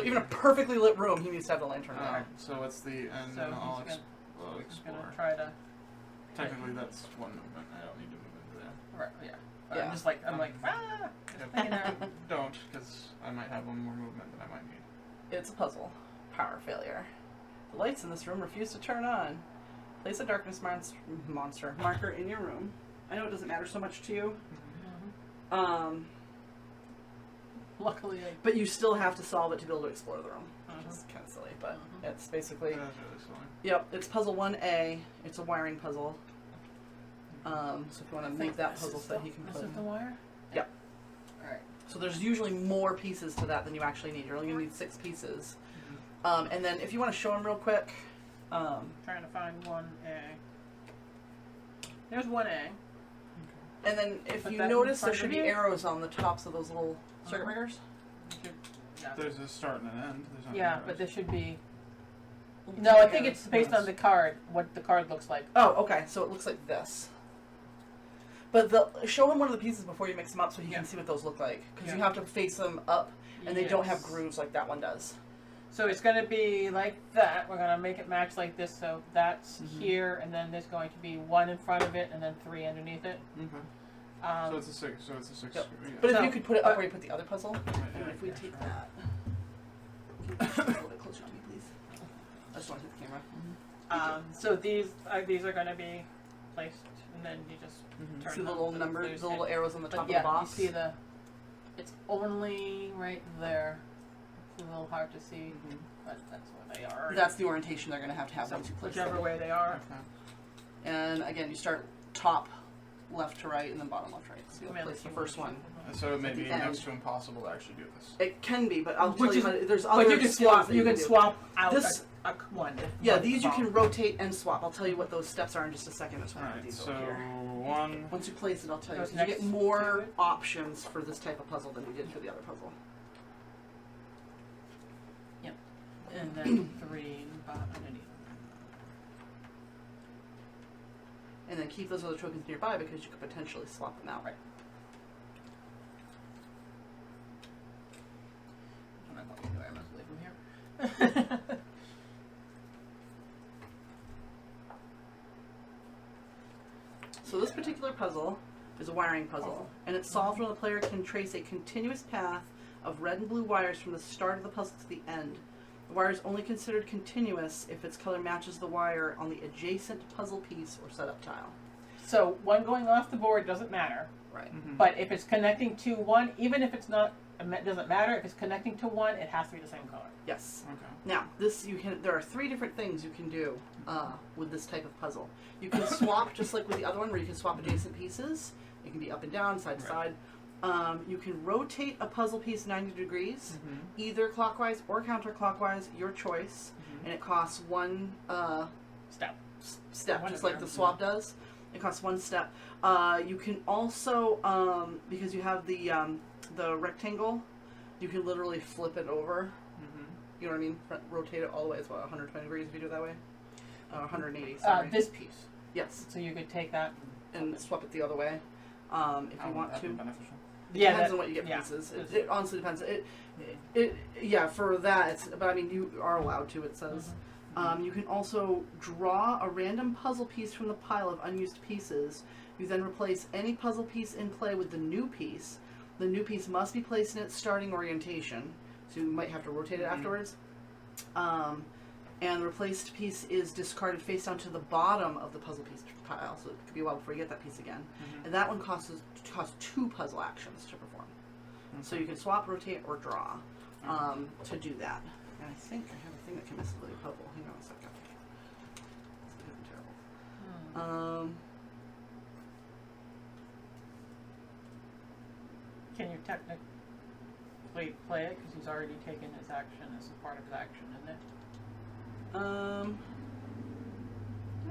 even a perfectly lit room, he needs to have the lantern there. So what's the end? So And I'll he's explore. gonna try to. Technically, that's one movement. I don't need to move into there. Right. Yeah. But Yeah. I'm just like ah. Don't, because I might have one more movement that I might need. It's a puzzle. Power failure. The lights in this room refuse to turn on. Place a darkness monster marker in your room. I know it doesn't matter so much to you. Mm-hmm. Luckily, but you still have to solve it to be able to explore the room. Which is kind of silly, but it's basically... That's really silly. Yep, it's puzzle 1A. It's a wiring puzzle. So if you want to make that puzzle so that he can put... This is the wire? Yep. Alright. So there's usually more pieces to that than you actually need. You're only going to need 6 pieces. And then if you want to show them real quick... trying to find 1A. There's 1A. And then if Put you that in notice, there front should of be you. arrows on the tops of those little circuit breakers. Yeah. There's a start and an end. There's not Yeah, arrows. but there should be. No, I think it's based on the card. What the card looks like. Oh, okay. So it looks like this. But show him one of the pieces before you mix them up so he can see what those look like. Because you have to face them up, and they don't have grooves like that one does. So it's going to be like that. We're going to make it match like this. So that's here, and then there's going to be 1 in front of it, and then 3 underneath it. Okay. So it's a 6. So it's a 6. Yep. Yeah. But if you could put it up where you put the other puzzle, Yeah, if we yeah, take sure. that. A little bit closer to me, please. I just want to hit the camera. So these are going to be placed, and then you just turn See the them little so number, there's the little arrows on the top yeah, of the box? you see the. It's only right there. It's a little hard to see, but that's what they are. That's the orientation they're going to have so once you place whichever them. way they are. Okay. And again, you start top left to right, and then bottom left to right. So you'll place the first one. So it may be the end. next to impossible to actually do this. It can be, but I'll Which tell you is- how there's other But you can skills swap. that You can do. swap out This- a one. Yeah, one these you swap. can rotate and swap. I'll tell you what those steps are in just a second. That's why I have Alright, these so over here. 1. Once you place it, I'll tell you. Goes 'Cause you next get more to it. options for this type of puzzle than we did for the other puzzle. Yep. And then 3 underneath. And then keep those other tokens nearby because you could potentially swap them out. Right. I'm not going anywhere. I must leave them here. So this particular puzzle is a wiring puzzle, and it's solved when the player can trace a continuous path of red and blue wires from the start of the puzzle to the end. The wire is only considered continuous if its color matches the wire on the adjacent puzzle piece or setup tile. So one going off the board doesn't matter, Right. but if it's connecting to one, even if it's not, it doesn't matter. If it's connecting to one, it has to be the same color. Yes. Okay. Now, there are 3 different things you can do with this type of puzzle. You can swap, just like with the other one, where you can swap adjacent pieces. It can be up and down, side to side. You can rotate a puzzle piece 90 degrees, either clockwise or counterclockwise, your choice, and it costs 1 step, just like the swap does. It costs 1 step. You can also, because you have the rectangle, you can literally flip it over. You know what I mean? Rotate it all the way. It's about 120 degrees if you do it that way. 180, sorry. This piece. Yes. So you could take that And swap it the other way if you want to. Beneficial. It depends on what you get pieces. It honestly depends. Yeah, for that, but I mean, you are allowed to, it says. You can also draw a random puzzle piece from the pile of unused pieces. You then replace any puzzle piece in play with the new piece. The new piece must be placed in its starting orientation, so you might have to rotate it afterwards. And the replaced piece is discarded face down to the bottom of the puzzle piece pile, so it could be a while before you get that piece again. And that one costs 2 puzzle actions to perform. So you can swap, rotate, or draw to do that. And I think I have a thing that can mess with the puzzle. Hang on a second. It's terrible. Can you technically play it because he's already taken his action as a part of his action, isn't it?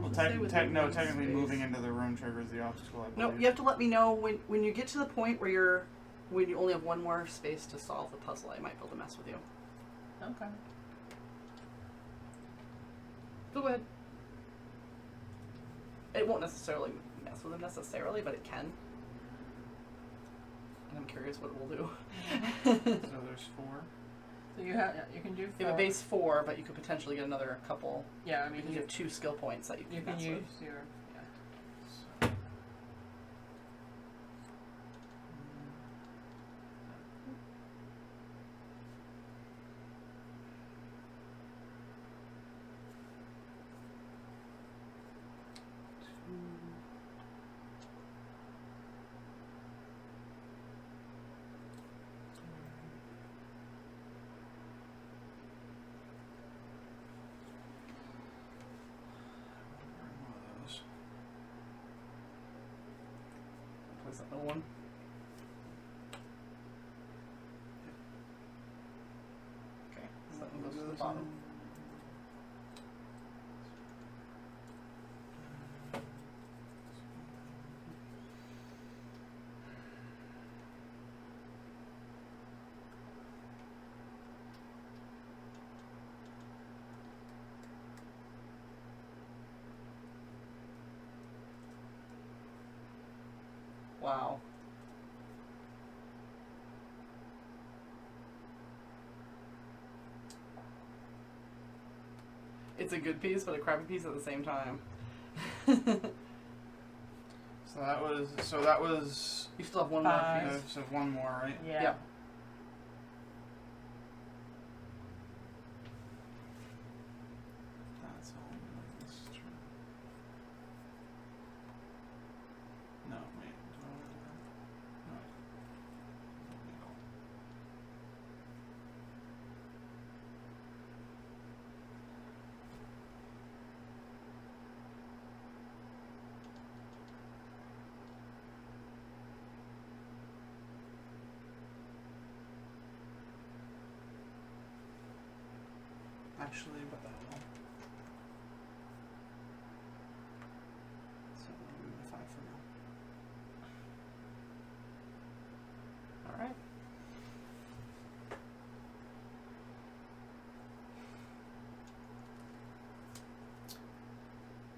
Well, technically moving into the room triggers the obstacle, I believe. No, you have to let me know when you get to the point where when you only have 1 more space to solve the puzzle. I might be able to mess with you. Okay. Go ahead. It won't necessarily mess with him necessarily, but it can. And I'm curious what it will do. So there's 4. So you can do 4. You have a base 4, but you could potentially get another couple. Yeah, I mean Because you have 2 skill points that you you can can mess use with. your Place that middle one. Okay, so that one goes to the bottom. Wow. It's a good piece, but a crappy piece at the same time. So that was. You still have one more Five. piece. So 1 more, right? yeah. Yep. That's all. This is true. No, wait. Do I want to do that? No. No. Actually, what the hell? So I'm gonna move 5 for now. Alright.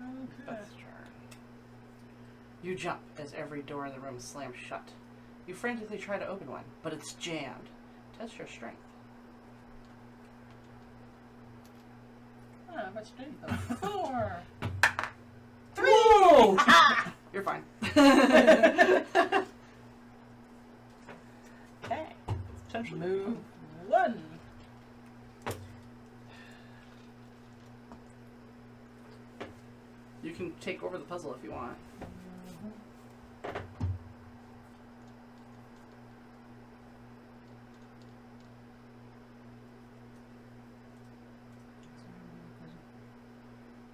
Okay. Beth's turn. You jump as every door in the room slams shut. You frantically try to open one, but it's jammed. Test your strength. Ah, much strength. 4. 3! Whoa! You're fine. Okay. Potentially. Move 1. You can take over the puzzle if you want.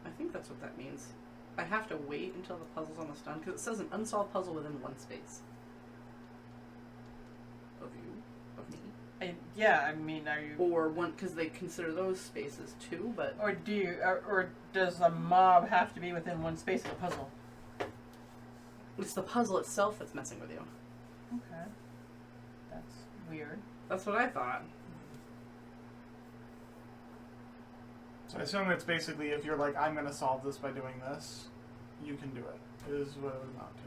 I think that's what that means. I have to wait until the puzzle's almost done because it says an unsolved puzzle within 1 space. Of you, of me, Yeah, I mean, are you, or one because they consider those spaces too. But or do you, or does the mob have to be within 1 space of the puzzle? it's the puzzle itself that's messing with you. Okay. That's weird. That's what I thought. So I assume it's basically if you're like, I'm going to solve this by doing this, you can do it, is what it would amount to.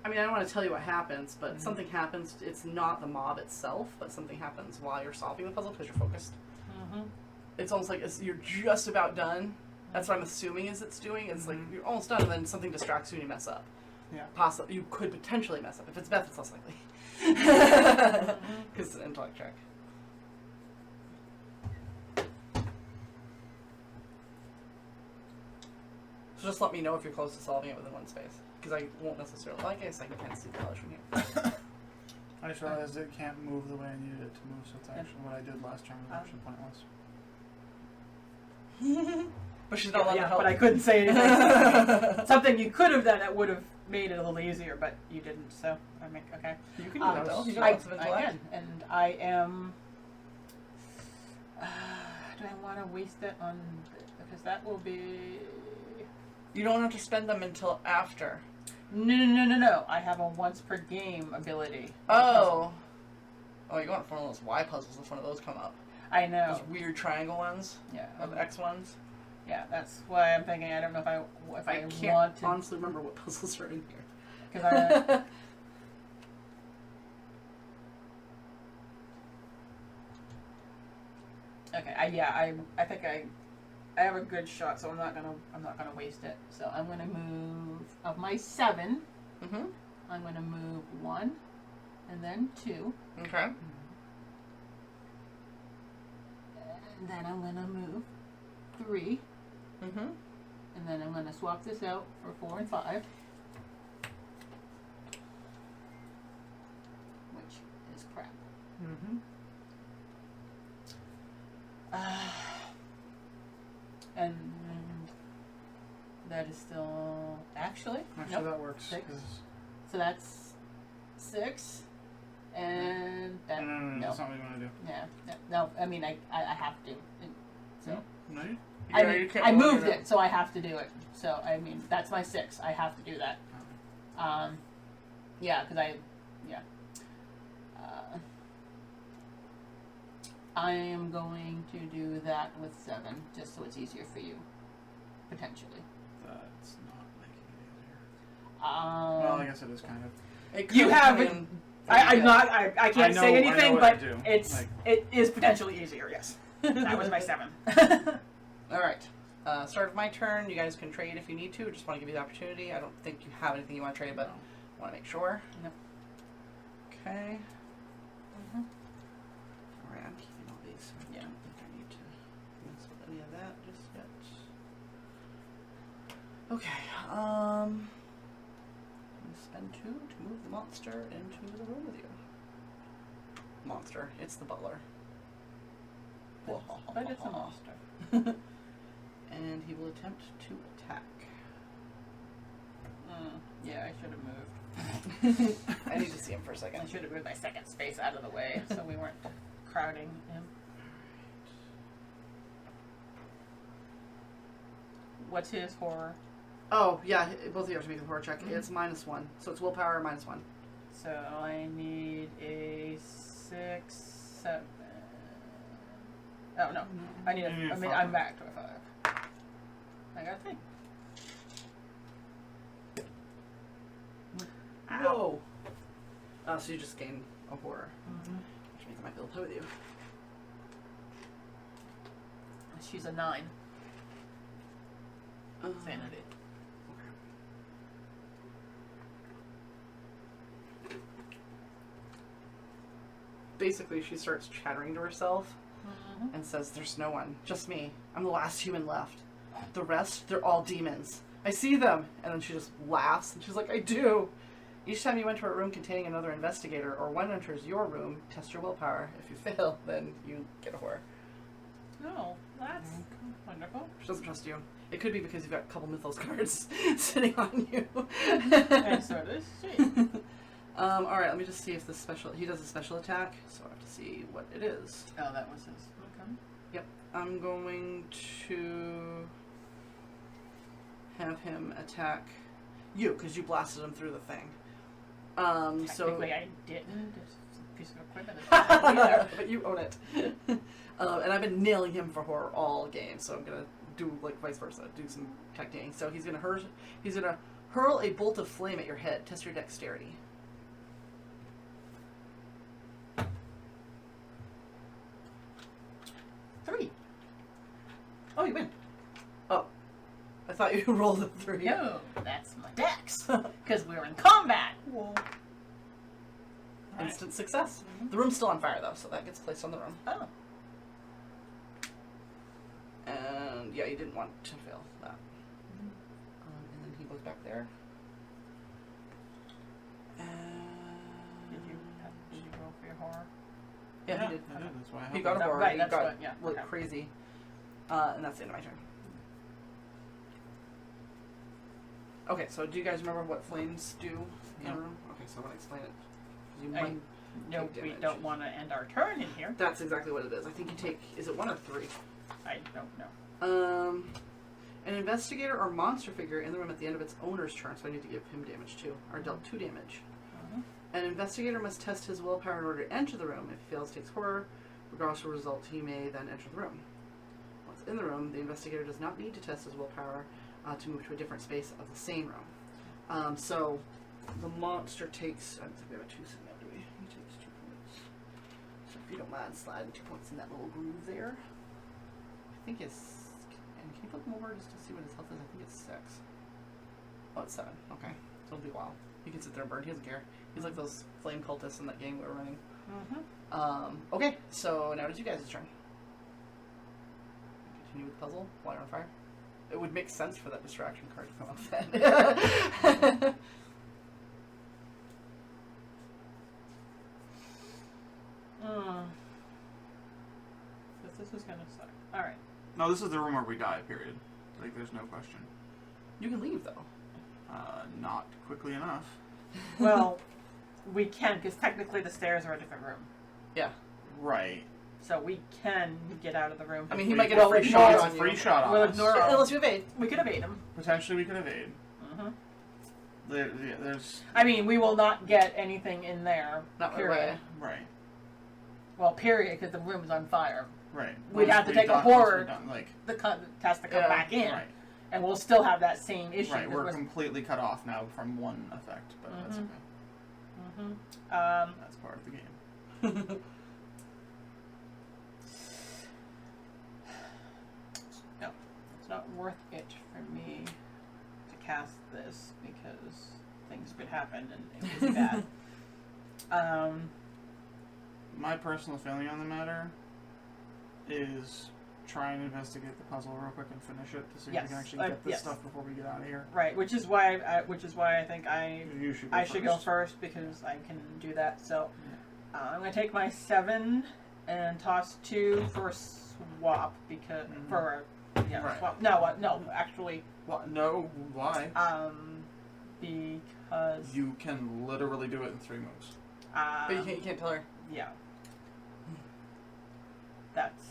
I mean, I don't want to tell you what happens, but something happens. It's not the mob itself, but something happens while you're solving the puzzle because you're focused. Mm-hmm. It's almost like you're just about done. That's what I'm assuming is it's doing. It's like you're almost done, and then something distracts you and you mess up. Yeah. Possibly, you could potentially mess up. If it's Beth, it's less likely. Because it's an intellect check. So just let me know if you're close to solving it within 1 space. Because I won't necessarily. Well, I guess I can't see the colors from here. I just realized it can't move the way I needed it to move, so it's actually what I did last turn was actually pointless. But she's not allowed to help. But I couldn't say anything. Something you could have done that would have made it a little easier, but you didn't. So I make okay. You can do that though. You got I lots of intellect. can, and I am. Do I want to waste it on? Because that will be. You don't have to spend them until after. No. I have a once per game ability. Oh. Oh, you're going for one of those Y puzzles if one of those come up. I know. Those weird triangle ones. Yeah. Or the X ones. Yeah, that's why I'm thinking. I don't know if I can't want to. honestly remember what puzzles are in here. Because I think I have a good shot, so I'm not gonna waste it. So I'm gonna move of my 7. Mm-hmm. I'm gonna move 1, and then 2, Okay. and then I'm gonna move 3, Mm-hmm. and then I'm gonna swap this out for 4 and 5, which is crap. Mm-hmm. And that is still actually Actually, nope. that works. 6. 'cause- So that's 6, and that no, no. that's not what you want to do. Yeah, no. I mean, I have to. So No, you I you mean, can't I roll moved it. it, so I have to do it. So I mean, that's my 6. I have to do that. Yeah, because I am going to do that with 7, just so it's easier for you, potentially. That's not making it easier. Well, I guess it is kind of. It You could have come it. in- I can't know- say I know anything, what but to do. it's Like- it is potentially easier. Yes, that was my 7. All right. Start of my turn. You guys can trade if you need to. Just want to give you the opportunity. I don't think you have anything you want to trade, but want to make sure. No. Okay. All right, I'm keeping all these. So I Yeah. don't think I need to mess with any of that just yet. Okay. I'm gonna spend 2 to move the monster into the room with you. Monster. It's the butler. But it's a monster. And he will attempt to attack. Yeah, I should have moved. I need to see him for a I second. should have moved my second space out of the way so we weren't crowding him. What's his horror? Oh, yeah, both of you have to make a horror check. It's -1. So it's willpower -1. So I need a 6, 7. Oh no, I need a. You need a I mean, 5. I'm back to a 5. I got a thing. Whoa! So you just gain a horror. Mm-hmm. Which means I might be able to play with you. She's a 9 sanity. Basically, she starts chattering to herself and says, "There's no one, just me. I'm the last human left. The rest, they're all demons. I see them." And then she just laughs and she's like, "I do. Each time you enter a room containing another investigator or one enters your room, test your willpower. If you fail, then you get a horror." Oh, that's wonderful. She doesn't trust you. It could be because you've got a couple Mythos cards sitting on you. And so does she. Alright, let me just see if the special... He does a special attack, so I have to see what it is. Oh, that was his. Okay. Yep. I'm going to have him attack you, because you blasted him through the thing. So... Technically, I didn't. It's a piece of equipment. That's not either. but you own it. And I've been nailing him for horror all game, so I'm gonna do like vice versa, do some technique. So he's gonna hurl a bolt of flame at your head. Test your dexterity. Three. Oh, you win. Oh, I thought you rolled a 3. No, that's my dex. Because we're in combat. Whoa. Instant success. The room's still on fire though, so that gets placed on the room. Oh. And yeah, you didn't want to fail that. And then he goes back there. Did you roll for your horror? Yeah, he did. I did. That's why I He have got it. a horror. Right, He that's got what- yeah, looked okay. crazy. And that's the end of my turn. Okay, so do you guys remember what flames do in a No. room? Okay, so I want to explain it. You I- might No, take we damage. don't want to end our turn in here. That's exactly what it is. I think you take. Is it 1 or 3? I don't know. An investigator or monster figure in the room at the end of its owner's turn, so I need to give him damage too, are dealt 2 damage. An investigator must test his willpower in order to enter the room. If he fails, takes horror. Regardless of the result, he may then enter the room. Once in the room, the investigator does not need to test his willpower to move to a different space of the same room. So the monster takes. I don't think we have a 2 sitting there, do we? He takes 2 points. So if you don't mind sliding 2 points in that little groove there. think it's. And can you flip him over just to see what his health is? I think it's 6. Oh, it's 7. Okay, so it'll be a while. He can sit there and burn. He doesn't care. He's like those flame cultists in that game we were running. Okay, so now it is you guys' turn. Continue with the puzzle while you're on fire. It would make sense for that distraction card to come up then. This is gonna suck. Alright. No, this is the room where we die, period. Like, there's no question. You can leave, though. Not quickly enough. Well, we can, because technically the stairs are a different room. Yeah. Right. So we can get out of the room. I mean, he might get a free shot on you. Free shot on We'll us. ignore Unless you evade. We could evade him. Potentially we could evade. Mm-hmm. There's... I mean, we will not get anything in there. Not period. right away. Right. Well, period, because the room is on fire. Right. We'd have to take a horror. The has to come back in. Right. And we'll still have that same issue. Right, we're completely cut off now from one effect, but that's okay. That's part of the game. No, it's not worth it for me to cast this because things could happen and it could be bad. My personal feeling on the matter is try and investigate the puzzle real quick and finish it to see if we can actually get this stuff before we get out of here. Right, which is why I think You should go I should go first because I can do that. So I'm gonna take my 7 and toss 2 for a swap because swap. No, actually. What? No, why? Because you can literally do it in 3 moves. But you can't tell her. Yeah. That's.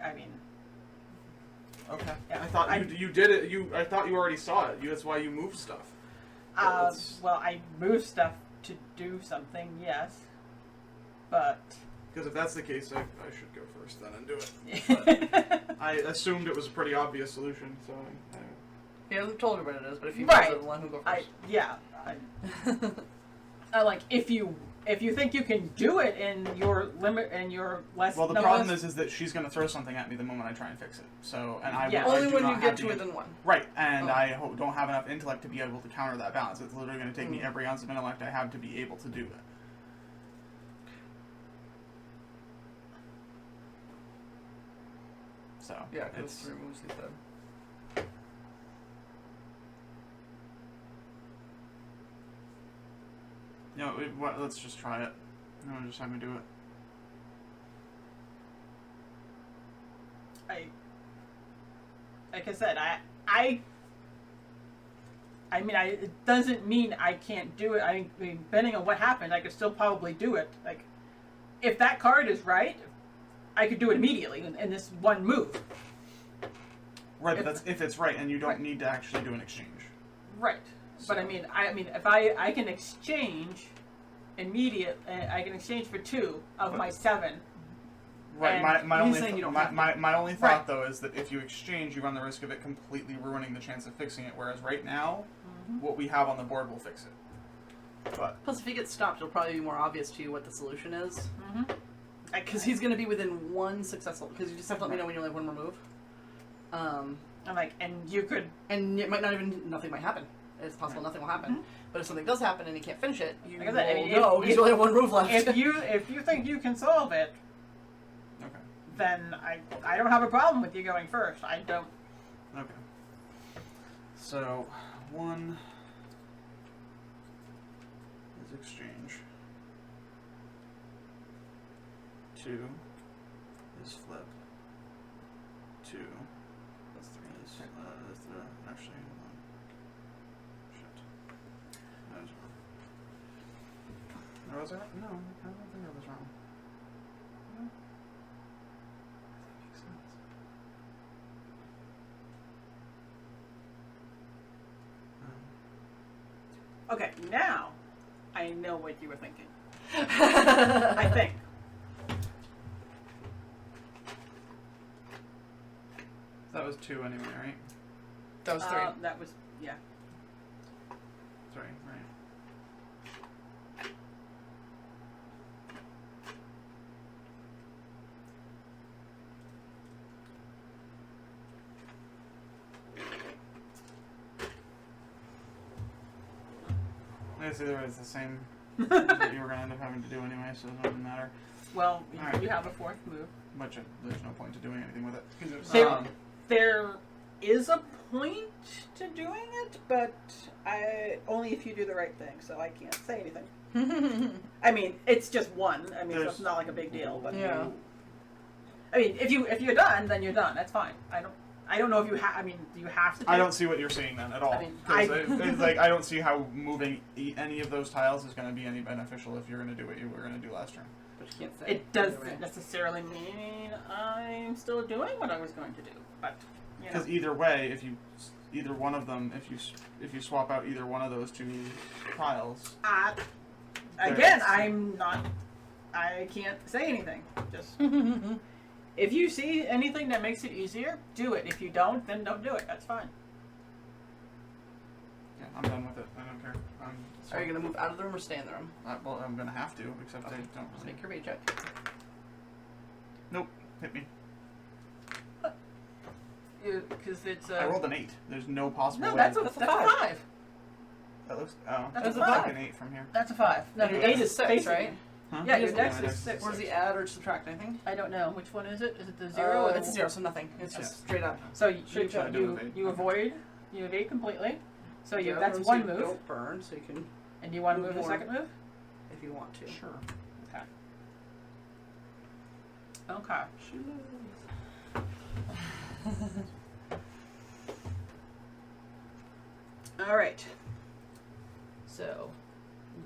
I mean. Okay. Yeah. I thought you did it. I thought you already saw it. That's why you moved stuff. Well, I moved stuff to do something, yes, but. Because if that's the case, I should go first then and do it. But I assumed it was a pretty obvious solution, so. He hasn't told her what it is, but if you right. the one who go first. I like if you think you can do it in your limit and your less. Well, the problem is that she's going to throw something at me the moment I try and fix it. So, and I only when you get to within 1. Right, and I don't have enough intellect to be able to counter that balance. It's literally going to take me every ounce of intellect I have to be able to do it. So yeah, it's 3 moves instead. No, let's just try it. No, just have me do it. Like I said, I mean, it doesn't mean I can't do it. I mean, depending on what happened, I could still probably do it. Like, if that card is right, I could do it immediately in this one move. Right, but that's if it's right, and you don't need to actually do an exchange. Right. So. But I mean, if I can exchange I can exchange for 2 of my 7. Right. My only thought though is that if you exchange, you run the risk of it completely ruining the chance of fixing it. Whereas right now, what we have on the board will fix it. But plus, if he gets stopped, it'll probably be more obvious to you what the solution is. Because he's going to be within 1 successful. Because you just have to let me know when you only have 1 more move. I'm like, and you could, and it might not even nothing might happen. It's possible nothing will happen. But if something does happen and you can't finish it, you will know because you only have 1 move left. If you think you can solve it, okay, then I don't have a problem with you going first. I don't. Okay. So 1 is exchange. 2 is flip. 2 plus 3 is actually. Or was I? No, I don't think I was wrong. No. That makes sense. Okay, now I know what you were thinking. I think. That was 2 anyway, right? That was 3. That was, yeah. 3, right. guess either way it's the same as what you were going to end up having to do anyway, so it doesn't matter. Well, Alright. you have a fourth move. Which there's no point to doing anything with it. There is a point to doing it, but only if you do the right thing, so I can't say anything. I mean, it's just one. I mean, so it's not like a big deal. But Yeah. I mean, if you're done, then you're done. That's fine. I don't know if you have. I mean, do you have to? I don't see what you're seeing then at all. I mean, it's like I don't see how moving any of those tiles is going to be any beneficial if you're going to do what you were going to do last turn. But you can't say. It doesn't necessarily mean I'm still doing what I was going to do, but you know. Because either way, if you swap out either one of those two tiles, Again, I can't say anything. Just if you see anything that makes it easier, do it. If you don't, then don't do it. That's fine. yeah, I'm done with it. I don't care. Are you going to move out of the room or stay in the room? Well, I'm going to have to, except Okay. I don't Just really. make your rage check. Nope, hit me. Because it's I rolled an 8. There's no possible no, way. that's a That's a 5. That looks. That's it a looks like 5. an 8 from here. That's a 5. No, Your your dex is 6, basically- right? Huh? Yeah, your my dex dex is 6. What does he add or subtract? Anything? I don't know. Which one is it? Is it the 0 or the It's a 0, so nothing. It's Yeah. just straight up. So you I do evade. you avoid. You evade completely. So Yeah, that's so one you move. Don't burn, so you can, And you want to move move the more. second move? if you want to. Sure. Okay. Okay. All right. So,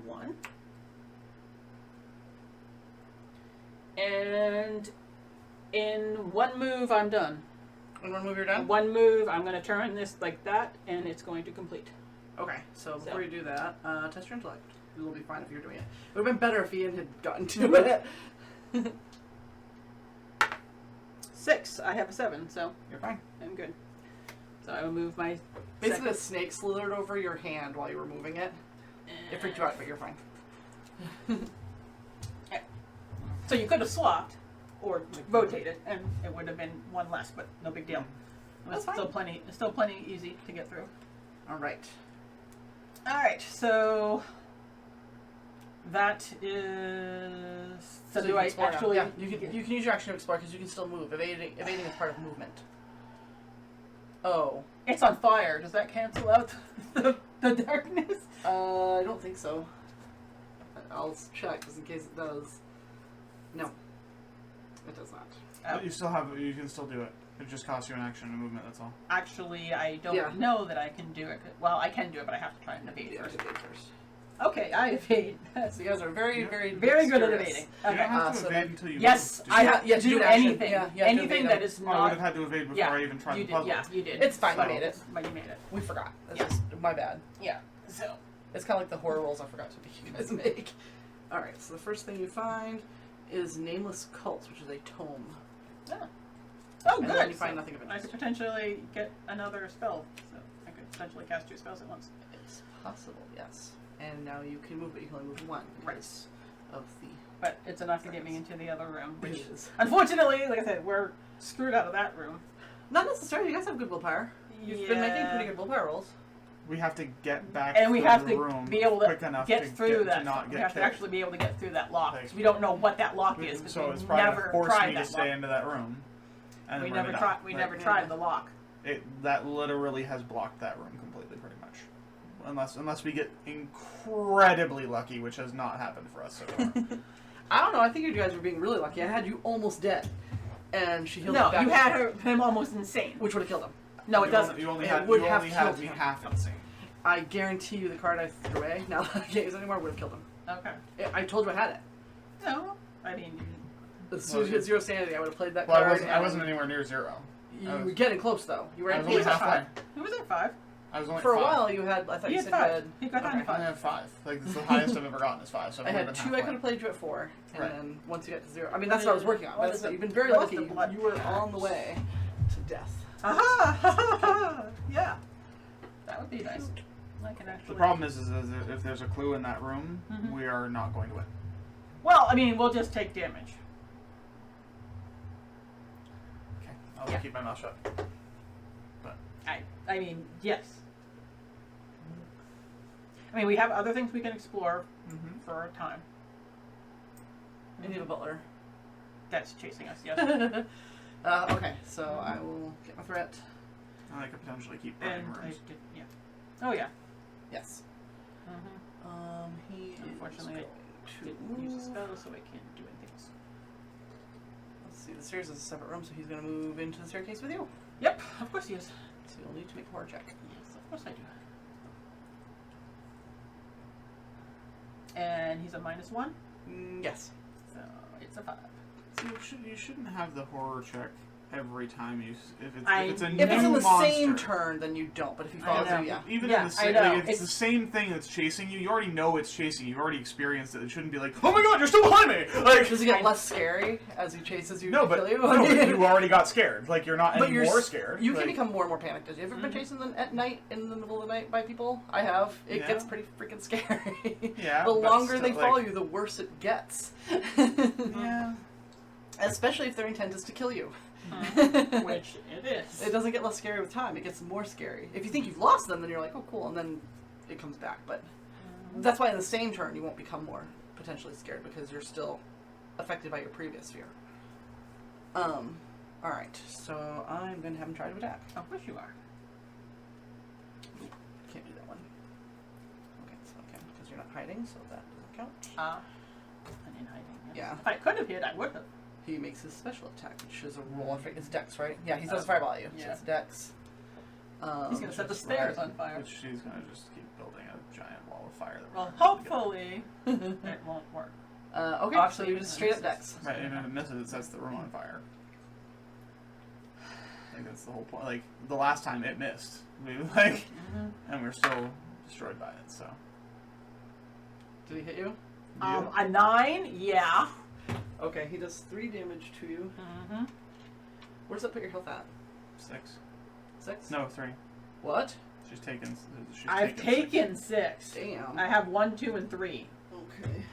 1. And in one move, I'm done. In one move, you're done? One move, I'm going to turn this like that, and it's going to complete. Okay, so before you do that, test your intellect. It'll be fine if you're doing it. It would have been better if Ian had gotten to it. 6. I have a 7, so You're fine. I'm good. So I will move my Basically, a snake slithered over your hand while you were moving it. It freaked you out, but you're fine. So you could have swapped or rotated, and it would have been one less, but no big deal. It was That's fine. still plenty easy to get through. All right. All right, so that is. So you do can I explore now. actually? Yeah, you can use your action to explore because you can still move. Evading is part of movement. Oh. It's on fire. Does that cancel out the darkness? I don't think so. I'll check just in case it does. No. It does not. But you can still do it. It just costs you an action and a movement, that's all. Actually, I don't Yeah. know that I can do it. Well, I can do it, but I have to try and evade Yeah, first. evade first. Okay, I evade. So you guys are very, very, Very good at dexterous. evading. You Okay. don't have to so evade then- until you Yes, move. Did I you? have you have to to do do an action. anything. Yeah, you have to Anything evade that them. is Oh, I would not. have had to evade before I even tried you the did. puzzle. Yeah, you did. It's fine, you So- made it. But you made it. We forgot. That's Yeah. just my bad. Yeah. So. It's kind of like the horror rolls I forgot to make you guys make. Alright, so the first thing you find is Nameless Cult, which is a tome. Yeah. Oh, And good. then you find So nothing of I interest. could potentially get another spell. So I could potentially cast 2 spells at once. It's possible, yes. And now you can move, but you can only move one because of the... But it's enough to get me into the other room, which, It is. unfortunately, like I said, we're screwed out of that room. Not necessarily, you guys have good willpower. You've been making pretty good willpower rolls. We have to get back And we to have the to room be able to quick enough get to through that. to not We get have to killed. actually be able to get through that lock. Like- 'Cause we don't know what that lock is. 'Cause So we it's probably never gonna force tried me to that stay lock. into that room. And We we're never gonna tried. die. We Like, never tried the lock. That literally has blocked that room completely, pretty much. Unless we get incredibly lucky, which has not happened for us so far. I don't know, I think you guys were being really lucky. I had you almost dead. And she healed No, you back. you had him almost insane. Which would have killed him. No, it You doesn't. You only It had, would you have only had killed me him. half insane. I guarantee you the card I threw away, now that I can't use it anymore, would have killed him. Okay. I told you I had it. No, I mean, As soon as you had 0 sanity, I would have played that Well, card. I wasn't anywhere near 0. You I was- were getting close, though. You were I at was only 8. halfway. he was at 5. I was only For a 5. while, you had. I thought He you had said 5. you had. He got down to okay. I 5. have 5. Like, it's the highest I've ever gotten is 5. So I've I only had been 2 I halfway. could have played you at 4, and Right. then once you got to 0. I mean, that's what I was working on. What That's is the- you've been very what is lucky. the blood You were patch? on the way to death. Aha! Yeah. That would be nice. I can actually. The problem is if there's a clue in that room, Mhm. we are not going to win. Well, I mean, we'll just take damage. Okay. I'll Yeah. keep my mouth shut. I mean, yes. I mean, we have other things we can explore for our time. We need a butler. That's chasing us, yes. Okay, so I will get my threat. I could potentially keep running And I rooms. did, yeah. Oh, yeah. Yes. He Unfortunately, is I going didn't to use a move. spell, so I can't do anything else. Let's see, the stairs is a separate room, so he's going to move into the staircase with you. Yep, of course he is. So you'll need to make a horror check. Yes, of course I do. And he's a -1, Yes. so it's a 5. So you shouldn't have the horror check every time you if it's a If new it's in the same monster. turn, then you don't. But if he I follows know. you, yeah. Even Yeah, in the I know. like, if it's the same thing that's chasing you, you already know it's chasing you. You've already experienced it. It shouldn't be like, oh my god, you're still behind me! Like, Does it get less scary as he chases you no, to but, kill you? no, but you already got scared. Like, you're not But any you're more s- scared. You like, can become more and more panicked. Have you ever been chased at night, in the middle of the night by people? I have. It Yeah. gets pretty freaking scary. Yeah, The but longer still, they like- follow you, the worse it gets. Yeah. Especially if their intent is to kill you. Which it is. It doesn't get less scary with time. It gets more scary. If you think you've lost them, then you're like, oh, cool, and then it comes back. But that's why in the same turn, you won't become more potentially scared because you're still affected by your previous fear. All right. So I'm going to have him try to attack. Of course you are. Can't do that one. Okay, this one can because you're not hiding, so that doesn't count. I'm in hiding. Yes. Yeah. If I could have hit, I would have. He makes his special attack, which is a roll. I think it's Dex, right? Yeah, he throws a fireball at you. So Yeah. it's Dex. He's gonna set the just stairs right. on fire. Which she's gonna just keep building a giant wall of fire. That we're Well, never gonna get. hopefully it won't work. Okay, so Actually, you just straight up misses. Dex. Right, and if it misses, it sets the room on fire. Like that's the whole point. Like the last time it missed, and we're still destroyed by it. So. Did he hit you? A 9, yeah. Okay, he does 3 damage to you. Mm-hmm. Where does that put your health at? 6. 6? No, 3. What? She's taken. I've taken 6. Damn. I have 1, 2, and 3. Okay.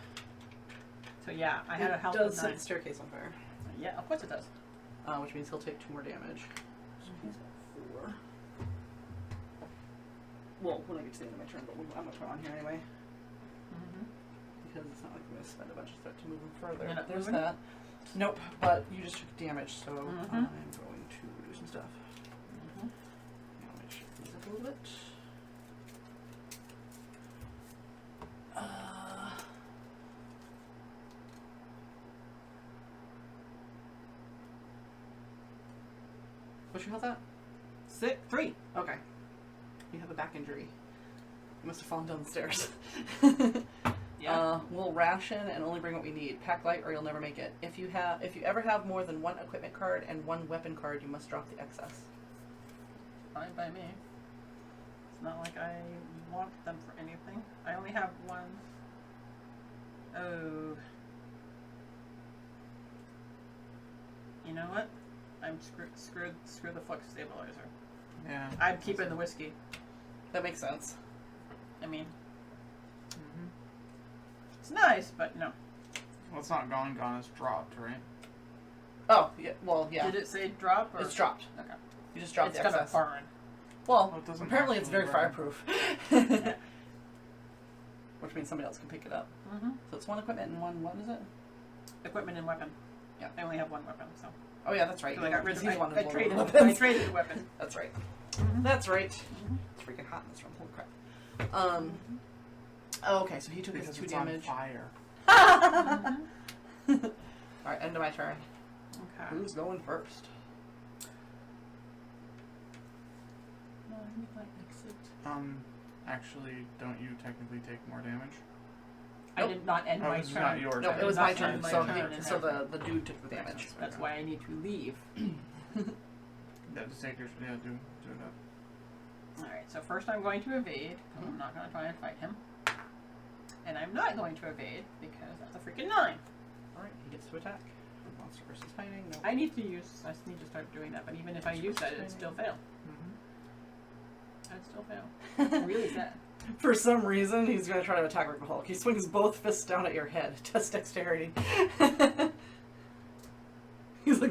So yeah, I had a health does of set 9. the staircase on fire. Yeah, of course it does. Which means he'll take 2 more damage. So he's at 4. Well, when I get to the end of my turn, but I'm going to put on here anyway. Mm-hmm. Because it's not like I'm going to spend a bunch of threat to move him further. You're not There's moving? that. Nope, but you just took damage, so Mhm. I'm going to do some stuff. Mm-hmm. I'll make sure these up a little bit. What's your health at? 3. Okay. You have a back injury. You must have fallen down the stairs. Yeah. We'll ration and only bring what we need. Pack light or you'll never make it. If you ever have more than 1 equipment card and 1 weapon card, you must drop the excess. Fine by me. It's not like I want them for anything. I only have 1. Oh. You know what? I'm screw the flux stabilizer. Yeah. I'm keeping the whiskey. That makes sense. I mean, it's nice, but no. Well, it's not gone. Gone. It's dropped, right? Oh, yeah. Well, yeah. Did it say drop or? It's dropped. Okay. You just dropped It's the gonna excess. burn. Well, Well, it doesn't apparently it's very actually burn. fireproof. Which means somebody else can pick it up. Mm-hmm. So it's 1 equipment and 1, what is it? Equipment and weapon. Yeah. I only have 1 weapon, so. Oh yeah, that's right. So I got rid of. He's one I of the traded. lower I weapons. traded the weapon. That's right. Mhm. That's right. It's freaking hot in this room. Holy crap. Oh, okay, so he took his Because 2 it's damage. on fire. Alright, end of my turn. Okay. Who's going first? No, I need my exit. Actually, don't you technically take more damage? I Nope. did not end Oh, my this is turn. not yours. No, I it was did my not turn. end my So, turn. so the dude took the damage. That's why I need to leave. Yeah, just take your. Yeah, do that. Alright, so first I'm going to evade, because I'm not going to try and fight him. And I'm not going to evade, because that's a freaking 9. Alright, he gets to attack. Monster versus fighting. No. I need to start doing that, but even if I use that, it'd still fail. I'd still fail. Really sad. For some reason, he's going to try to attack Rick Hulk. He swings both fists down at your head. Test dexterity. He's like,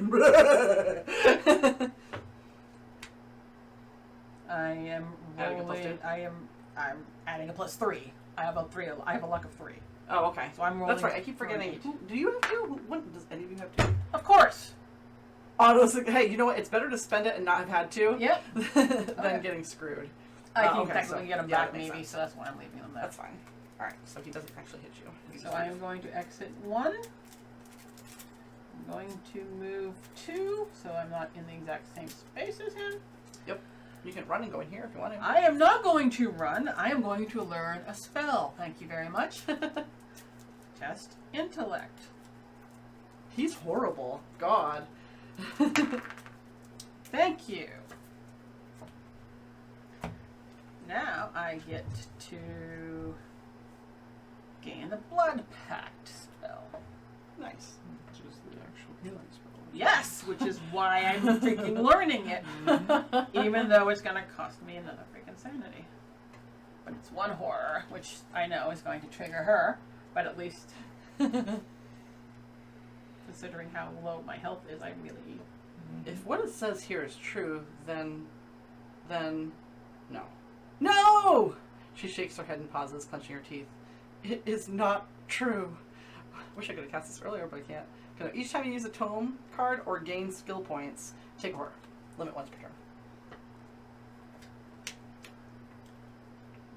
I am Adding a +2? rolling. I am I'm adding a +3. I have a luck of 3. Oh, okay. So I'm rolling. That's right. I keep forgetting. Do you have 2? Does any of you have 2? Of course. Hey, you know what? It's better to spend it and not have had to. Yep. than getting screwed. I can technically get them back maybe, sense. so that's why I'm leaving them there. That's fine. All right. So he doesn't actually hit you. So I am going to exit 1. I'm going to move 2, so I'm not in the exact same space as him. Yep. You can run and go in here if you want to. I am not going to run. I am going to learn a spell. Thank you very much. Test intellect. He's horrible. God. Thank you. Now I get to gain the Blood Pact spell. Nice. Which is the actual healing spell. Yes, which is why I'm freaking learning it. Even though it's going to cost me another freaking sanity. But it's 1 horror, which I know is going to trigger her. But at least, considering how low my health is, I really... If what it says here is true, then no. No! She shakes her head and pauses, clenching her teeth. It is not true. I wish I could have cast this earlier, but I can't. Each time you use a tome card or gain skill points, take a horror. Limit once per turn.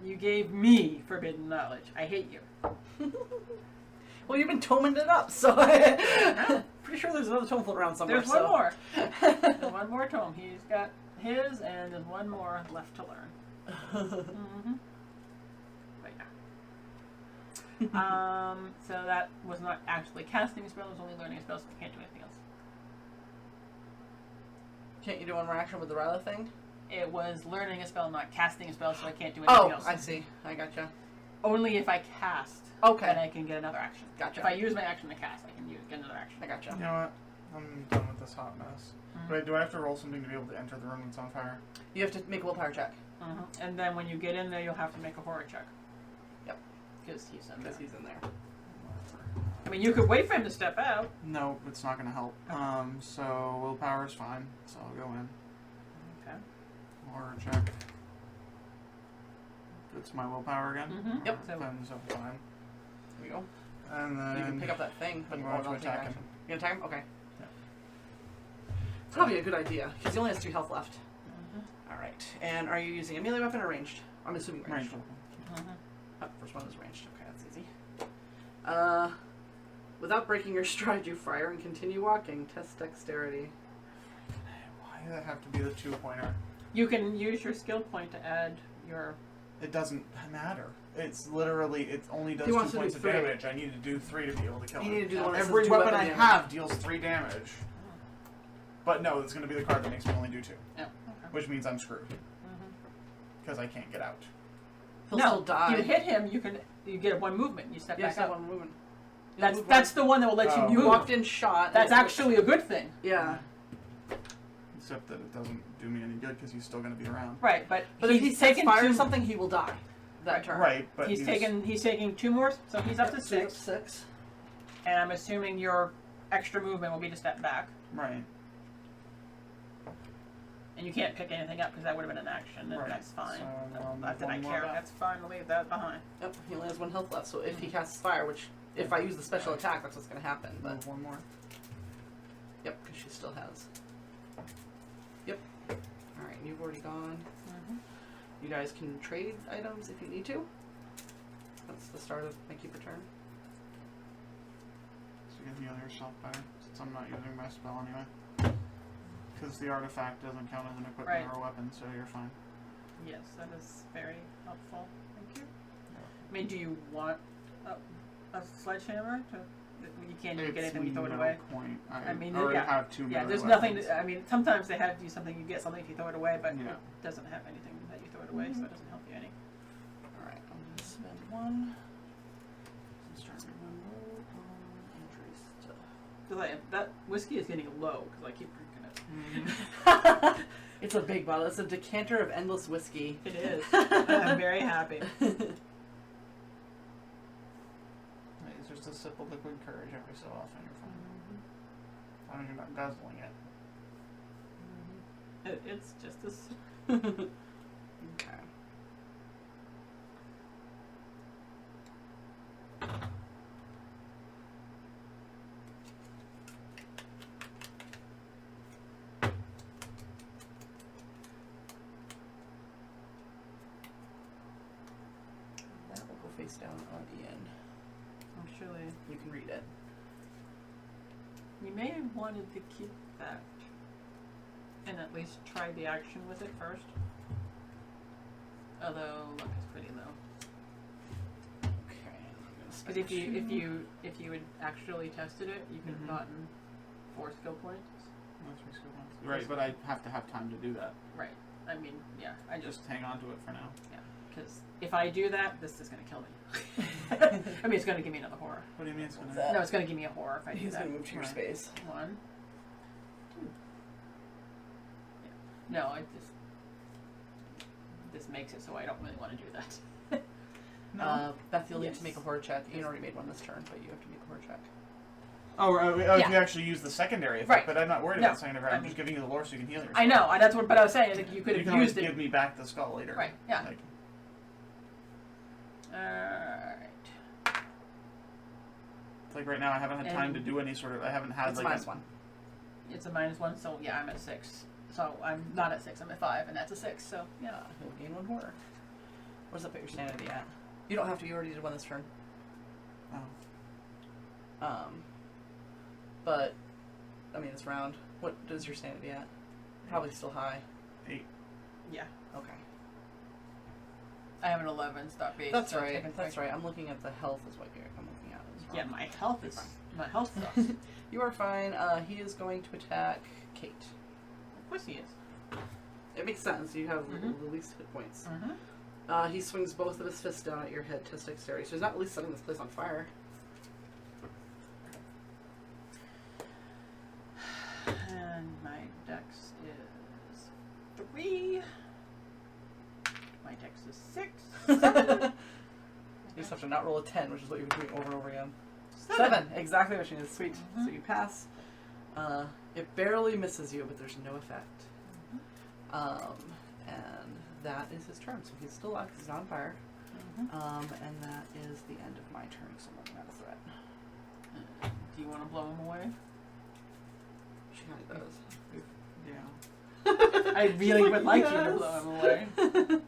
You gave me forbidden knowledge. I hate you. Well, you've been toming it up, so I'm pretty sure there's another tome floating around somewhere. There's one more. There's one more tome. He's got his, and there's one more left to learn. Mm-hmm. But yeah. So that was not actually casting a spell. It was only learning a spell, so I can't do anything else. Can't you do one more action with the Ryla thing? It was learning a spell, not casting a spell, so I can't do anything else. Oh, I see. I gotcha. Only if I cast. Okay. Then I can get another action. Gotcha. If I use my action to cast, I can get another action. I gotcha. You know what? I'm done with this hot mess. Mm-hmm. Wait, do I have to roll something to be able to enter the room that's on fire? You have to make a willpower check. Mm-hmm. And then when you get in there, you'll have to make a horror check. Yep. Because he's in there. Because he's in there. I mean, you could wait for him to step out. No, it's not going to help. So willpower is fine. So I'll go in. Okay. Horror check. It's my willpower again? Mm-hmm. Yep. So fine. There we go. And then You can pick up that thing, but I'm going to don't take attack him. action. You gonna attack him? Okay. Yeah. Probably a good idea, because he only has 3 health left. Mm-hmm. Alright. And are you using a melee weapon or ranged? I'm assuming ranged. Range. Mm-hmm. Oh, first one is ranged. Okay, that's easy. Without breaking your stride, you fire and continue walking. Test dexterity. Why does that have to be the 2-pointer? You can use your skill point to add your... It doesn't matter. It's literally, it only does He 2 wants to do points of 3. damage. I need to do 3 to be able to kill You him. need to do the one that says Every 2 weapon weapon I damage. have deals 3 damage. But no, it's going to be the card that makes me only do 2. Yeah. Okay. Which means I'm screwed. Mm-hmm. Because I can't get out. He'll No, still die. you hit him, you get 1 movement, and you step Yes, back that up. one movement. That's the one that will let Oh. you You move. walked in, shot. That's and- actually a good thing. Yeah. Except that it doesn't do me any good because he's still going to be around. Right, but But if he he's sets taken fire 2... or something, he will die that Right. turn. Right, but He's taking 2 more, so he's up to So he's up 6. 6. And I'm assuming your extra movement will be to step back. Right. And you can't pick anything up because that would have been an action, and Right. that's fine. So, Not that I one more care. back. That's fine. I'll leave that behind. Yep, he only has 1 health left, so if he casts fire, which, if I use the special attack, that's what's going to happen. But Move 1 more. yep, because she still has. Yep. Alright, you've already gone. Mm-hmm. You guys can trade items if you need to. That's the start of my keep a turn. So you can heal yourself better, since I'm not using my spell anyway. Because the artifact doesn't count as an equipment Right. or a weapon, so you're fine. Yes, that is very helpful. Thank you. I mean, do you want a sledgehammer? You can't get anything when you throw it away. Point. I mean, already yeah. have 2 Yeah, melee there's weapons. nothing. I mean, sometimes they have you something. You get something if you throw it away, but Yeah. it doesn't have anything that you throw it away, so it doesn't help you any. Alright, I'm going to spend 1. I'm starting to roll on injury stuff. Because that whiskey is getting low because I keep drinking it. Mm-hmm. It's a big bottle. It's a decanter of endless whiskey. It is. I'm very happy. It's just a sip of liquid courage every so often. You're fine. As long as you're not guzzling it. It's just this. Okay. face down on Ian. Actually, You can read it. you may have wanted to keep that and at least try the action with it first. Although luck is pretty low. Okay. Because if you had actually tested it, you could have gotten 4 skill points. That's 3 skill points. Right, but I have to have time to do that. Right. I mean, yeah. I Just hang on to it for now. Yeah. Because if I do that, this is going to kill me. I mean, it's going to give me another horror. What do you mean it's going that? No, it's going to give me a horror if I do He's that. gonna move to your space. 1, 2. Yeah. No, this makes it so I don't really want to do that. No. Beth, you'll need Yes. to make a horror check. Ian already made one this turn, but you have to make a horror check. Oh, Yeah. you actually use the secondary effect, Right. but I'm not worried No, about the secondary effect. I I'm mean- just giving you the lore so you can heal yourself. I know, and that's what. But I was saying, like, you could You have can used always it. give me back the skull later. Right. Yeah. Like, Alright. it's like right now I haven't had time to do any sort of. I haven't had It's like. -1. It's a -1, so yeah, I'm at 6. So I'm not at 6, I'm at 5, and that's a 6, so yeah. You'll gain 1 horror. Where's up at your sanity at? You don't have to. You already did 1 this turn. Oh. But I mean, this round. What is your sanity at? Probably still high. 8. Yeah. Okay. I have an 11 stop base. That's so right. taking That's 3. right. I'm looking at the health is what I'm looking at. Is Yeah, wrong. my health is. Fine. My health sucks. You are fine. He is going to attack Kate. Of course he is. It makes sense. You have Mhm. the least hit points. Mm-hmm. He swings both of his fists down at your head. Test dexterity. So he's not really setting this place on fire. And my dex is 3. My dex is 6. 7. You just have to not roll a 10, which is what you've been doing over and over again. 7. 7. Exactly what she needs. Sweet. Mhm. So you pass. It barely misses you, but there's no effect. And that is his turn. So he's still alive because he's not on fire. And that is the end of my turn, so I'm not a threat. Do you want to blow him away? She kind of does. Yeah. I really Like, would like you to yes. blow him away. Do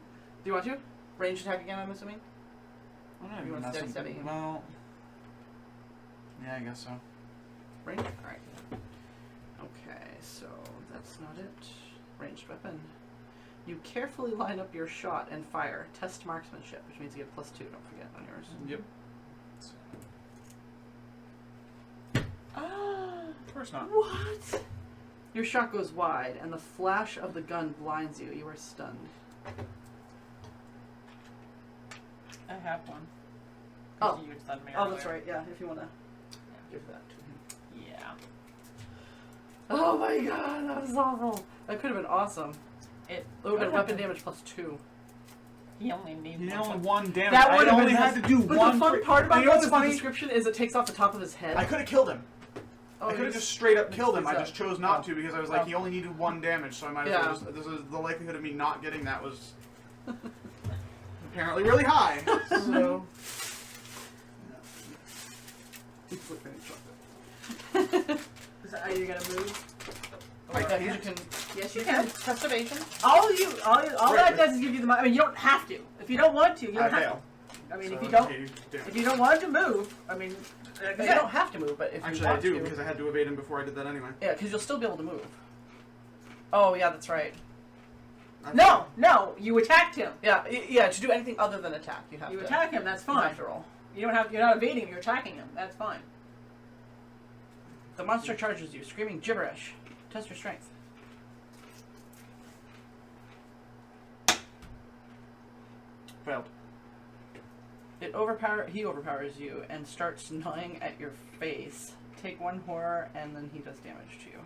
you want to? Range attack again, I'm assuming? I'm not You even want messing. steady? Well. Yeah, I guess so. Range? Alright. Okay, so that's not it. Ranged weapon. You carefully line up your shot and fire. Test marksmanship, which means you get +2, don't forget, on yours. Yep. Of course not. What? Your shot goes wide, and the flash of the gun blinds you. You are stunned. I have one. Oh. You had stunned me Oh, that's earlier. right, yeah, if you want to give that to him. Yeah. Oh my god, that was awful. That could have been awesome. It would have been weapon been- damage +2. He only needs You one. only 1 damage. That I would have only been had to do But 1. the fun part about you know this what's is the funny? description is it takes off the top of his head. I could have killed him. Oh, I could you have just straight up mixed killed him. these I up. just chose not Oh. to because I was like, he only needed 1 damage, so I might as Yeah. well just. This is the likelihood of me not getting that was apparently really high. So. Is that how you're gonna move? Right, I that you can't. can. Yes, you can. Test evasion. All Right. that does is give you the money. I mean, you don't have to. If you don't want to, you don't I have fail. to. I mean, So, if you don't, okay, damn. if you don't want to move, I mean, You don't have to move, but if Actually, you I want do to, because I had to evade him before I did that anyway. yeah, because you'll still be able to move. Oh yeah, that's right. no, you attacked him. Yeah, yeah. To do anything other than attack, you have You to. attack him. That's You fine. have to roll. You don't have. You're not evading him. You're attacking him. That's fine. The monster charges you, screaming gibberish. Test your strength. Failed. He overpowers you and starts gnawing at your face. Take 1 horror, and then he does damage to you.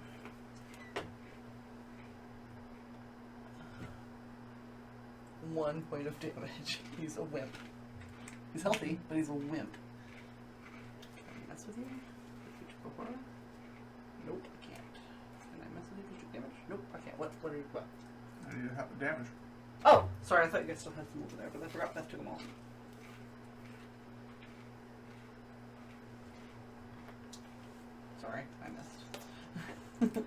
One point of damage. He's a wimp. He's healthy, but he's a wimp. Can I mess with you? If you took a horror? Nope, I can't. Can I mess with you if you took damage? Nope, I can't. What are you? What? I need to have the damage. Oh, sorry. I thought you guys still had some over there, but I forgot Beth took them all. Sorry, I missed.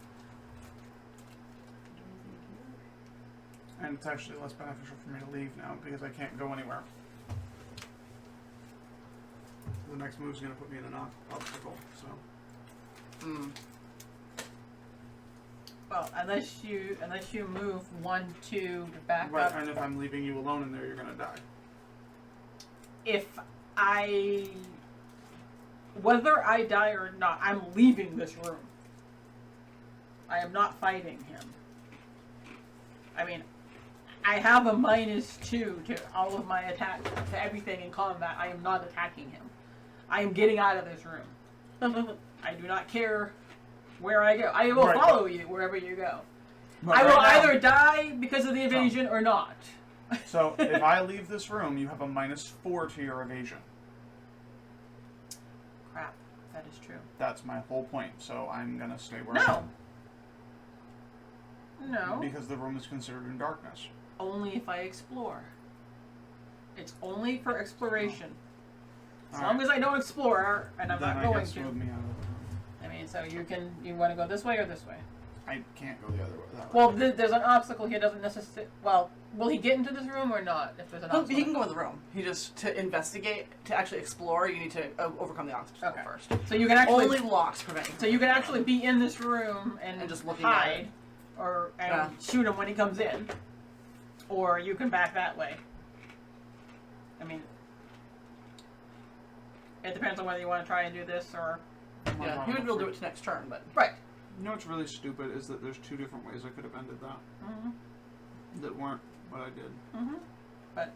And it's actually less beneficial for me to leave now because I can't go anywhere. The next move's gonna put me in an obstacle. So. Well, unless you move 1, 2 to back Right, up. and if I'm leaving you alone in there, you're gonna die. Whether I die or not, I'm leaving this room. I am not fighting him. I mean, I have a -2 to all of my attack, to everything in combat. I am not attacking him. I am getting out of this room. I do not care where I go. I will follow you wherever you go. I will either die because of the evasion or not. So, if I leave this room, you have a -4 to your evasion. Crap, that is true. That's my whole point, so I'm gonna stay where I am. No. Because the room is considered in darkness. Only if I explore. It's only for exploration. As long as I don't explore, and I'm not going to. Move me out of the room. I mean, so you want to go this way or this way? I can't go the other way. That Well, way. there's an obstacle here. Doesn't necessarily. Well, will he get into this room or not? If there's an obstacle, He can go in the room. He just to investigate, to actually explore. You need to overcome the obstacle first. So you can actually only locks prevent. So you can actually be in this room and just looking hide, and shoot him when he comes in, or you can back that way. I mean, it depends on whether you want to try and do this or. Yeah, he would be able to do it to next turn, but right. You know what's really stupid is that there's 2 different ways I could have ended that. Mm-hmm. That weren't what I did. Mm-hmm. But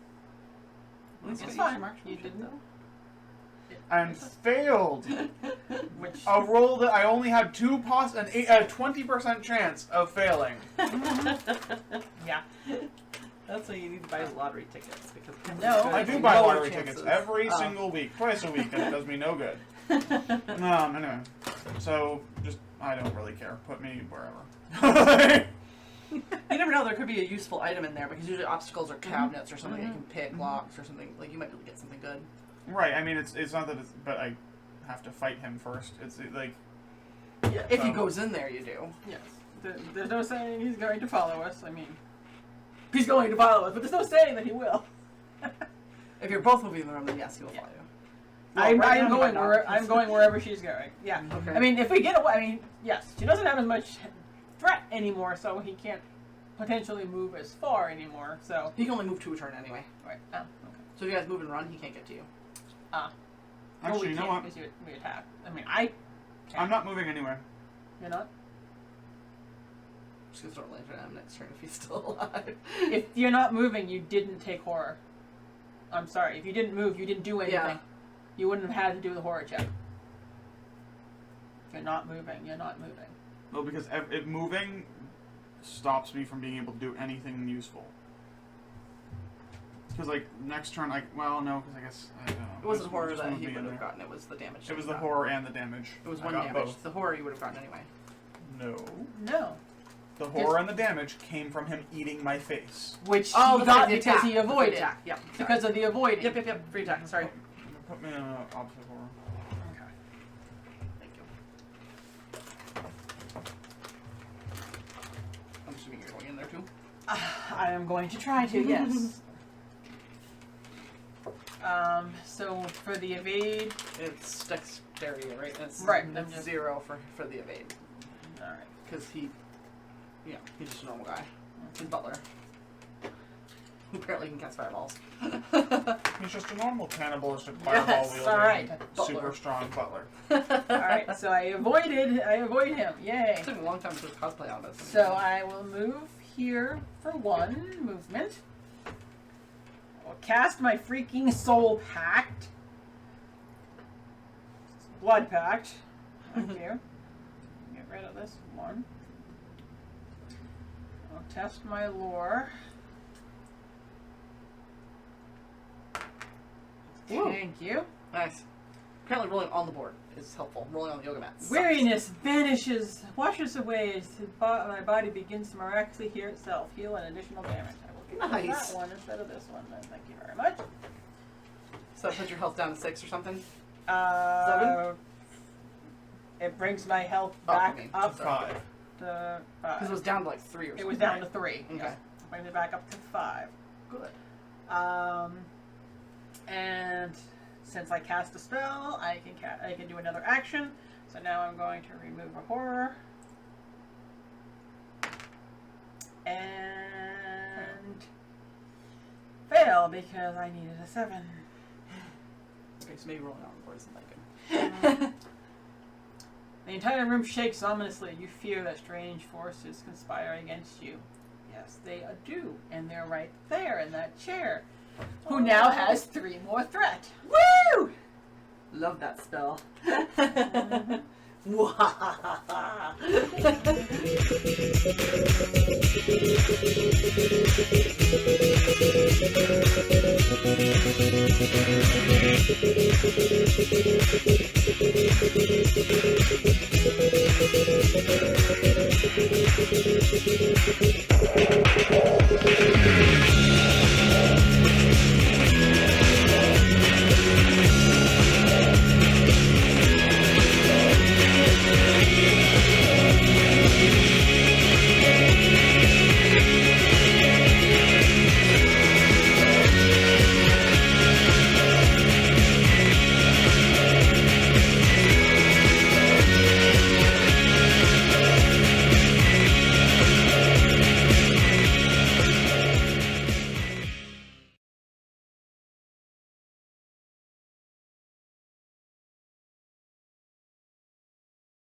it's fine. You didn't. And failed. Which A roll that I only had a 20% chance of failing. yeah. that's why you need to buy lottery tickets because I do buy lottery chances. tickets every single week, twice a week, and it does me no good. Anyway, so just I don't really care. Put me wherever. You never know. There could be a useful item in there because usually obstacles are cabinets or something that you can pick, locks or something. Like you might be able to get something good. Right. I mean, it's not that it's, but I have to fight him first. It's like. Yeah, if he goes in there, you do. yes. There's no saying he's going to follow us. I mean, he's going to follow us, but there's no saying that he will. If you're both moving in the room, then yes, he will follow you. I'm going wherever she's going. Yeah. Okay. I mean, if we get away, I mean, yes, she doesn't have as much threat anymore, so he can't potentially move as far anymore. So he can only move 2 a turn anyway. right. Oh, okay. So if you guys move and run, he can't get to you. Actually, you know what? Because we attack. I mean, I'm not moving anywhere. You're not. I'm just gonna start lantern at him next turn if he's still alive. If you're not moving, you didn't take horror. I'm sorry. If you didn't move, you didn't do anything. Yeah. You wouldn't have had to do the horror check. If you're not moving, you're not moving. Well, because it moving stops me from being able to do anything useful. Because like next turn, no, because I guess I don't know. It wasn't horror that he would have gotten. It was the damage. It was the horror and the damage. It was I one got damage. both. The horror you would have gotten anyway. No. The horror and the damage came from him eating my face. Which he got because he avoided. Attack. Yeah. Because of the avoiding. Yep. Free attack. Sorry. Put me in an obstacle room. Okay. Thank you. I'm assuming you're going in there too. I am going to try to, yes. So for the evade, It's dexterity, right? That's Right, That's I'm just- 0 for the evade all right. because he's just a normal guy. He's butler. Who apparently can cast fireballs. He's just a normal cannibalistic fireball Yes, wielding, all right. super Butler. strong butler. All right. So I avoid him. Yay. It took me a long time to do cosplay on this. So I will move here for 1 movement. I'll cast my freaking soul pact. Blood pact. Thank you. Get rid of this one. I'll test my lore. Woo. Thank you. Nice. Apparently rolling on the board is helpful. Rolling on the yoga mat sucks. Weariness vanishes, washes away as my body begins to miraculously heal itself. Heal an additional damage. I will give you Nice. that one instead of this one. Then thank you very much. So that puts your health down to 6 or something? 7. It brings my health back okay. up Sorry. 5. to 5. Because it was down to like 3 or something. It was down to 3. Okay. Yes. Brings it back up to 5. Good. And since I cast a spell, I can do another action. So now I'm going to remove a horror. And fail because I needed a 7. Okay, so maybe rolling on the board isn't that good. The entire room shakes ominously. You fear that strange forces conspire against you. Yes, they do. And they're right there in that chair. Who now has 3 more threat. Woo! Love that spell.